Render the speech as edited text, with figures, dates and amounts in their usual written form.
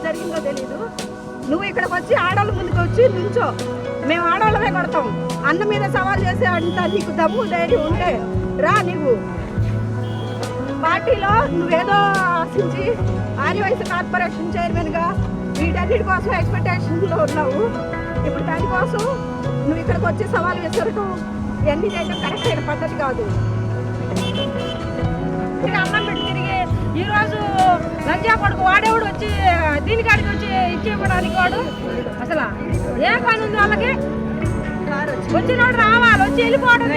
జరిగిందో తెలీదు. నువ్వు ఇక్కడికి వచ్చి ఆడవాళ్ళ ముందుకు వచ్చి నుంచో, మేము ఆడవాళ్ళమే కొడతాం. అన్న మీద సవాల్ చేసే అంత నీకు దమ్ము ధైర్యం ఉంటే రా. నీవు పార్టీలో నువ్వేదో ఆశించి ఆర్యవైశ్య కార్పొరేషన్ చైర్మన్గా వీటన్నిటి కోసం ఎక్స్పెక్టేషన్లో ఉన్నావు. ఇప్పుడు దానికోసం నువ్వు ఇక్కడికి వచ్చి సవాల్ విసరటం ఇవన్నీ చేయడం కరెక్ట్ అయిన పద్ధతి కాదు. అన్నం పెట్టి తిరిగి ఈరోజు లంజా కొడుకు వాడేవాడు వచ్చి దీనికాడికి వచ్చి ఇచ్చేయడానికి వాడు అసలు ఏ పని ఉంది వాళ్ళకి? వచ్చినోడు రావాలి, వచ్చి వెళ్ళిపోవడం.